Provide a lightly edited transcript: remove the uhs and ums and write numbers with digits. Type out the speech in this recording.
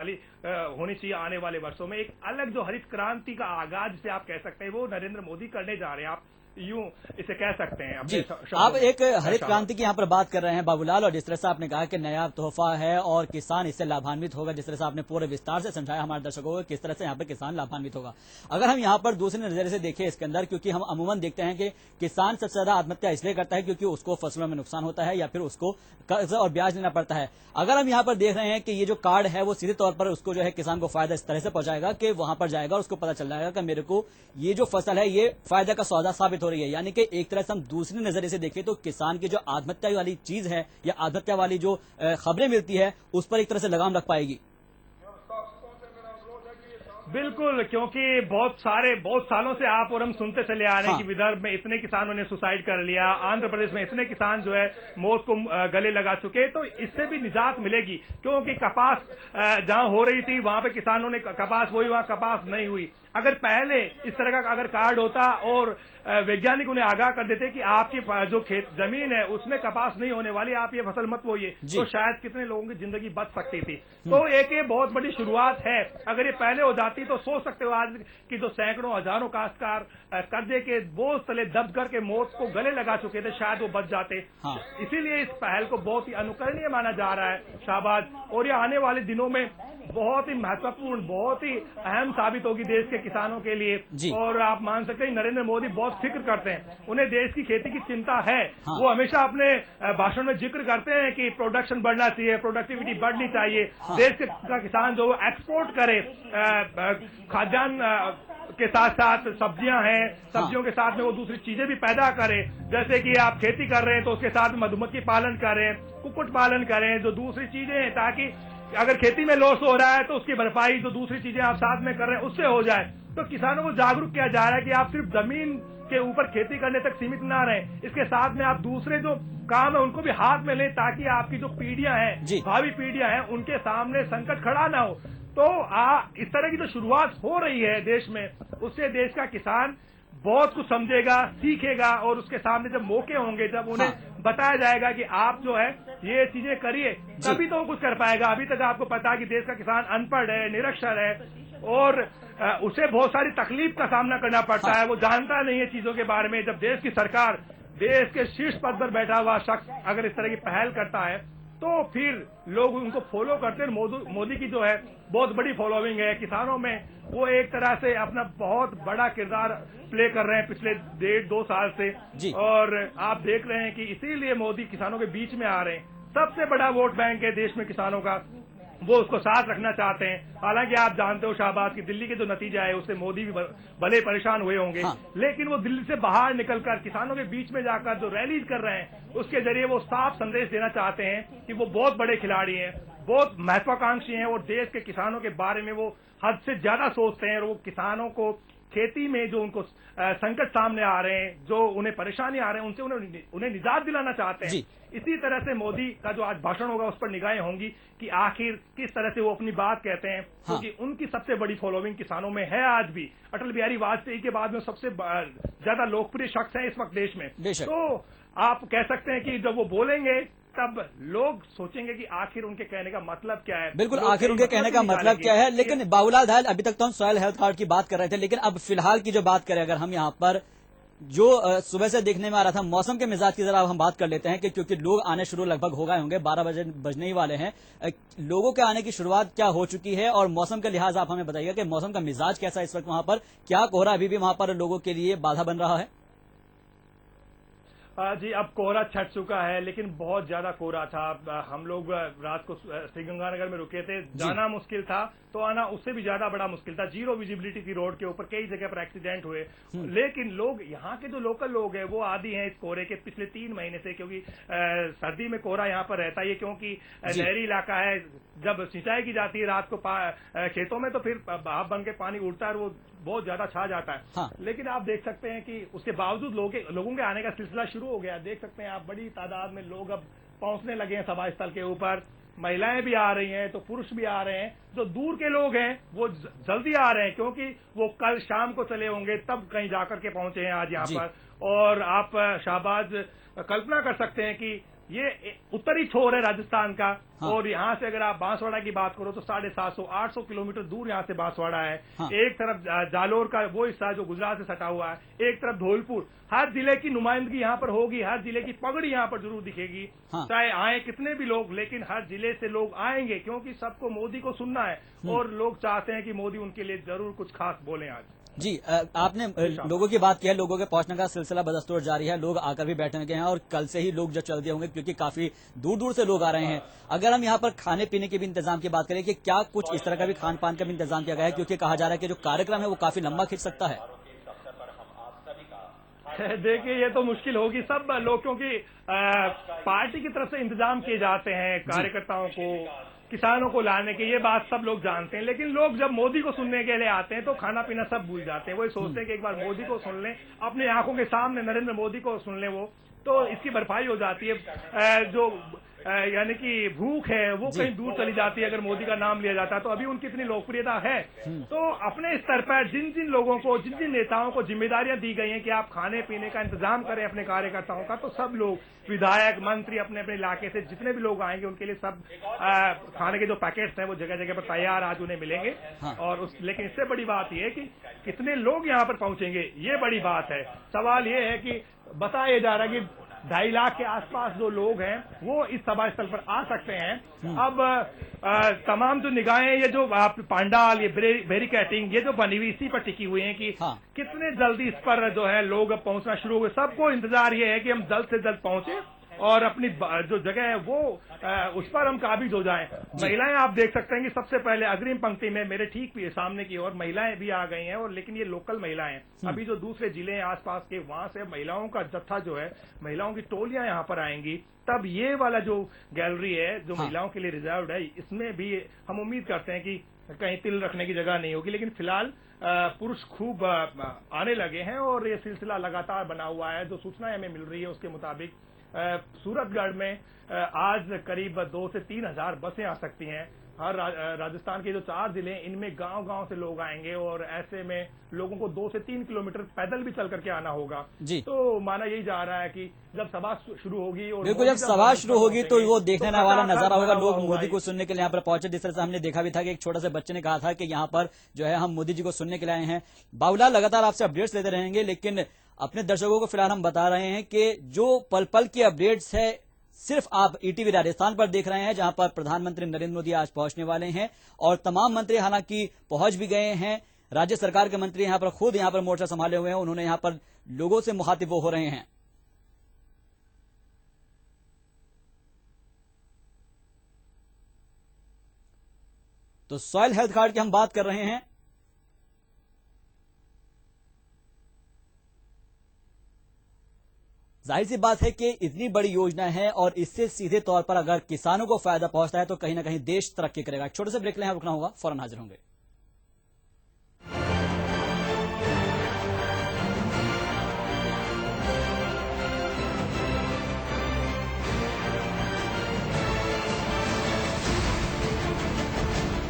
वाली होनी चाहिए आने वाले वर्षों में। एक अलग जो हरित क्रांति का आगाज जिसे आप कह सकते हैं वो नरेंद्र मोदी करने जा रहे हैं, आप यूं इसे कह सकते हैं जी, अपने आप शब्दों में। एक हरित शाबाश। क्रांति की यहाँ पर बात कर रहे हैं बाबूलाल, और जिस तरह से आपने कहा कि नया तोहफा है और किसान इससे लाभान्वित होगा, जिस तरह से आपने पूरे विस्तार से समझाया हमारे दर्शकों को किस तरह से यहाँ पर किसान लाभान्वित होगा। अगर हम यहाँ पर दूसरे नजरिए से देखें इसके अंदर, क्योंकि हम अमूमन देखते हैं कि किसान सबसे ज्यादा आत्महत्या इसलिए करता है क्योंकि उसको फसलों में नुकसान होता है या फिर उसको कर्ज और ब्याज लेना पड़ता है। अगर हम यहाँ पर देख रहे हैं कि ये जो कार्ड है वो सीधे तौर पर उसको जो है किसान को फायदा इस तरह से पहुंचाएगा कि वहां पर जाएगा और उसको पता चल जाएगा कि मेरे को ये जो फसल है ये फायदा का सौदा साबित हो रही है। यानी कि एक तरह से हम दूसरी नजरिए से देखें तो किसान की जो आत्महत्या वाली चीज है या आत्महत्या वाली जो खबरें मिलती है उस पर एक तरह से लगाम लग पाएगी। बिल्कुल, क्योंकि बहुत सालों से आप और हम सुनते चले आ रहे हैं हाँ। कि विदर्भ में इतने किसानों ने सुसाइड कर लिया, आंध्र प्रदेश में इतने किसान जो है मौत को गले लगा चुके, तो इससे भी निजात मिलेगी। क्योंकि कपास जहां हो रही थी वहां पे किसानों ने कपास बोई, वहां कपास नहीं हुई। अगर पहले इस तरह का अगर कार्ड होता और वैज्ञानिक उन्हें आगाह कर देते कि आपकी जो खेत जमीन है उसमें कपास नहीं होने वाली, आप ये फसल मत बोइए, तो शायद कितने लोगों की जिंदगी बच सकती थी। तो एक ये बहुत बड़ी शुरुआत है। अगर ये पहले हो जाती तो सोच सकते हो आज की जो सैकड़ों हजारों काश्तकार कर्जे के बोझ तले दब करके मौत को गले लगा चुके थे, शायद वो बच जाते। हाँ। इसीलिए इस पहल को बहुत ही अनुकरणीय माना जा रहा है, शाबाश। और ये आने वाले दिनों में बहुत ही महत्वपूर्ण, बहुत ही अहम साबित होगी देश के किसानों के लिए। और आप मान सकते हैं नरेंद्र मोदी बहुत फिक्र करते हैं, उन्हें देश की खेती की चिंता है। हाँ। वो हमेशा अपने भाषण में जिक्र करते हैं कि प्रोडक्शन बढ़ना चाहिए, प्रोडक्टिविटी बढ़नी चाहिए। हाँ। देश का किसान जो एक्सपोर्ट करे खाद्यान्न के साथ साथ सब्जियां हैं, सब्जियों के साथ में वो दूसरी चीजें भी पैदा करें। जैसे कि आप खेती कर रहे हैं तो उसके साथ मधुमक्खी पालन करें, कुक्कुट पालन करें, जो दूसरी चीजें हैं, ताकि अगर खेती में लॉस हो रहा है तो उसकी भरपाई जो दूसरी चीजें आप साथ में कर रहे हैं उससे हो जाए। तो किसानों को जागरूक किया जा रहा है कि आप सिर्फ जमीन के ऊपर खेती करने तक सीमित ना रहें, इसके साथ में आप दूसरे जो काम है उनको भी हाथ में लें, ताकि आपकी जो पीढ़ियां हैं, भावी पीढ़ियां हैं, उनके सामने संकट खड़ा ना हो। तो इस तरह की जो शुरुआत हो रही है देश में, उससे देश का किसान बहुत कुछ समझेगा, सीखेगा, और उसके सामने जब मौके होंगे, जब उन्हें बताया जाएगा कि आप जो है ये चीजें करिए, तभी तो वो कुछ कर पाएगा। अभी तक आपको पता है कि देश का किसान अनपढ़ है, निरक्षर है, और उसे बहुत सारी तकलीफ का सामना करना पड़ता है। वो जानता नहीं है चीजों के बारे में। जब देश की सरकार, देश के शीर्ष पद पर बैठा हुआ शख्स अगर इस तरह की पहल करता है तो फिर लोग उनको फॉलो करते हैं। मोदी की जो है बहुत बड़ी फॉलोइंग है किसानों में। वो एक तरह से अपना बहुत बड़ा किरदार प्ले कर रहे हैं पिछले 1.5-2 साल से, और आप देख रहे हैं कि इसीलिए मोदी किसानों के बीच में आ रहे हैं। सबसे बड़ा वोट बैंक है देश में किसानों का, वो उसको साथ रखना चाहते हैं। हालांकि आप जानते हो शाहबाज की दिल्ली के जो नतीजा है उससे मोदी भी भले परेशान हुए होंगे, लेकिन वो दिल्ली से बाहर निकलकर किसानों के बीच में जाकर जो रैलीज कर रहे हैं उसके जरिए वो साफ संदेश देना चाहते हैं कि वो बहुत बड़े खिलाड़ी हैं, बहुत महत्वाकांक्षी हैं, और देश के किसानों के बारे में वो हद से ज्यादा सोचते हैं। और वो किसानों को खेती में जो उनको संकट सामने आ रहे हैं, जो उन्हें परेशानी आ रहे हैं, उनसे उन्हें निजात दिलाना चाहते हैं। इसी तरह से मोदी का जो आज भाषण होगा उस पर निगाहें होंगी कि आखिर किस तरह से वो अपनी बात कहते हैं, क्योंकि उनकी सबसे बड़ी फॉलोइंग किसानों में है आज भी। अटल बिहारी वाजपेयी के बाद में सबसे ज्यादा लोकप्रिय शख्स है इस वक्त देश में। तो आप कह सकते हैं कि जब वो बोलेंगे तब लोग सोचेंगे कि आखिर उनके कहने का मतलब क्या है। बिल्कुल, आखिर उनके कहने का मतलब क्या है। लेकिन बाबूलाल दहल, अभी तक तो हम सॉइल हेल्थ कार्ड की बात कर रहे थे, लेकिन अब फिलहाल की जो बात करें, अगर हम यहाँ पर जो सुबह से देखने में आ रहा था मौसम के मिजाज की जरा हम बात कर लेते हैं कि क्योंकि लोग आने शुरू लगभग हो गए होंगे, 12 बजने ही वाले हैं। लोगों के आने की शुरुआत क्या हो चुकी है, और मौसम के लिहाज आप हमें बताइएगा कि मौसम का मिजाज कैसा है इस वक्त वहां पर? क्या कोहरा अभी भी वहां पर लोगों के लिए बाधा बन रहा है? जी, अब कोहरा छट चुका है, लेकिन बहुत ज्यादा कोहरा था। हम लोग रात को श्रीगंगानगर में रुके थे, जाना मुश्किल था तो आना उससे भी ज्यादा बड़ा मुश्किल था। जीरो विजिबिलिटी थी रोड के ऊपर, कई जगह पर एक्सीडेंट हुए। लेकिन लोग, यहाँ के जो लोकल लोग हैं, वो आदी हैं इस कोहरे के पिछले 3 महीने से, क्योंकि सर्दी में कोहरा यहाँ पर रहता है, क्योंकि नहरी इलाका है। जब सिंचाई की जाती है रात को खेतों में, तो फिर भाप बन के पानी उड़ता है और वो बहुत ज्यादा छा जाता है। लेकिन आप देख सकते हैं कि उसके बावजूद लोगों के आने का सिलसिला शुरू हो गया। देख सकते हैं आप, बड़ी तादाद में लोग अब पहुंचने लगे हैं सभा स्थल के ऊपर। महिलाएं भी आ रही हैं तो पुरुष भी आ रहे हैं। जो दूर के लोग हैं वो जल्दी आ रहे हैं, क्योंकि वो कल शाम को चले होंगे तब कहीं जाकर के पहुंचे हैं आज यहाँ पर। और आप शाहबाज कल्पना कर सकते हैं कि ये उत्तरी छोर है राजस्थान का। हाँ। और यहाँ से अगर आप बांसवाड़ा की बात करो तो 750-800 किलोमीटर दूर यहाँ से बांसवाड़ा है। हाँ। एक तरफ जालोर का वो हिस्सा जो गुजरात से सटा हुआ है, एक तरफ धौलपुर। हर जिले की नुमाइंदगी यहाँ पर होगी, हर जिले की पगड़ी यहाँ पर जरूर दिखेगी। हाँ। चाहे आए कितने भी लोग, लेकिन हर जिले से लोग आएंगे, क्योंकि सबको मोदी को सुनना है और लोग चाहते हैं कि मोदी उनके लिए जरूर कुछ खास बोले आज। जी, आपने लोगों की बात की है, लोगों के पहुंचने का सिलसिला बदस्तूर जारी है, लोग आकर भी बैठने लगे हैं और कल से ही लोग जो चल दिए होंगे क्योंकि काफी दूर दूर से लोग आ रहे हैं। अगर हम यहाँ पर खाने पीने के भी इंतजाम की बात करें कि क्या कुछ इस तरह का भी खान पान का भी इंतजाम किया गया है, क्योंकि कहा जा रहा है कि जो कार्यक्रम है वो काफी लंबा खिंच सकता है। देखिए, ये तो मुश्किल होगी सब लोग, क्योंकि पार्टी की तरफ से इंतजाम किए जाते हैं कार्यकर्ताओं को, किसानों को लाने के, ये बात सब लोग जानते हैं। लेकिन लोग जब मोदी को सुनने के लिए आते हैं तो खाना पीना सब भूल जाते हैं। वही सोचते हैं कि एक बार मोदी को सुन लें, अपनी आंखों के सामने नरेंद्र मोदी को सुन लें, वो तो इसकी भरपाई हो जाती है। जो यानी कि भूख है वो कहीं दूर चली जाती है अगर मोदी का नाम लिया जाता है। तो अभी उनकी इतनी लोकप्रियता है, तो अपने स्तर पर जिन जिन लोगों को, जिन जिन नेताओं को जिम्मेदारियां दी गई हैं कि आप खाने पीने का इंतजाम करें अपने कार्यकर्ताओं का, तो सब लोग, विधायक, मंत्री, अपने अपने इलाके से जितने भी लोग आएंगे उनके लिए सब खाने के जो पैकेट्स हैं वो जगह जगह पर तैयार आज उन्हें मिलेंगे। हाँ। और लेकिन इससे बड़ी बात यह है कि कितने लोग यहाँ पर पहुंचेंगे, ये बड़ी बात है। सवाल ये है कि बताया जा रहा है कि 2.5 लाख के आसपास जो लोग हैं वो इस सभा स्थल पर आ सकते हैं। अब तमाम जो निगाहें, ये जो पांडाल, ये बैरिकेडिंग, ये जो बनी हुई, इसी पर टिकी हुई है कि हाँ। कितने जल्दी इस पर जो है लोग पहुंचना शुरू हो गए। सबको इंतजार ये है कि हम जल्द से जल्द पहुंचे और अपनी जो जगह है वो उस पर हम काबिज हो जाएं। महिलाएं आप देख सकते हैं कि सबसे पहले अग्रिम पंक्ति में मेरे ठीक सामने की ओर महिलाएं भी आ गई हैं। और लेकिन ये लोकल महिलाएं हैं। अभी जो दूसरे जिले हैं आसपास के, वहां से महिलाओं का जत्था जो है, महिलाओं की टोलियां यहाँ पर आएंगी। तब ये वाला जो गैलरी है जो महिलाओं के लिए रिजर्व है, इसमें भी हम उम्मीद करते हैं कि कहीं तिल रखने की जगह नहीं होगी। लेकिन फिलहाल पुरुष खूब आने लगे हैं और ये सिलसिला लगातार बना हुआ है। जो सूचनाएं हमें मिल रही है उसके मुताबिक सूरतगढ़ में आज करीब 2 से 3 हजार बसें आ सकती हैं। हर राजस्थान के जो 4 जिले हैं इनमें गांव-गांव से लोग आएंगे और ऐसे में लोगों को 2 से 3 किलोमीटर पैदल भी चल करके आना होगा जी। तो माना यही जा रहा है कि जब सभा शुरू होगी और बिल्कुल, जब सभा शुरू होगी तो वो देखने वाला नजारा होगा। लोग मोदी को सुनने के लिए यहाँ पर पहुंचे। जिस तरह से हमने देखा भी था कि एक छोटा सा बच्चे ने कहा था कि यहाँ पर जो है हम मोदी जी को सुनने के लिए आए हैं। बाबूलाल, लगातार आपसे अपडेट्स लेते रहेंगे, लेकिन अपने दर्शकों को फिलहाल हम बता रहे हैं कि जो पल पल की अपडेट्स है सिर्फ आप ईटीवी राजस्थान पर देख रहे हैं, जहां पर प्रधानमंत्री नरेंद्र मोदी आज पहुंचने वाले हैं और तमाम मंत्री हालांकि पहुंच भी गए हैं। राज्य सरकार के मंत्री यहां पर खुद यहां पर मोर्चा संभाले हुए हैं, उन्होंने यहां पर लोगों से मुखातिब हो रहे हैं। तो सॉइल हेल्थ कार्ड की हम बात कर रहे हैं। जाहिर सी बात है कि इतनी बड़ी योजना है और इससे सीधे तौर पर अगर किसानों को फायदा पहुंचता है तो कहीं ना कहीं देश तरक्की करेगा। छोटे से ब्रेक लें, रुकना होगा, फौरन हाजिर होंगे।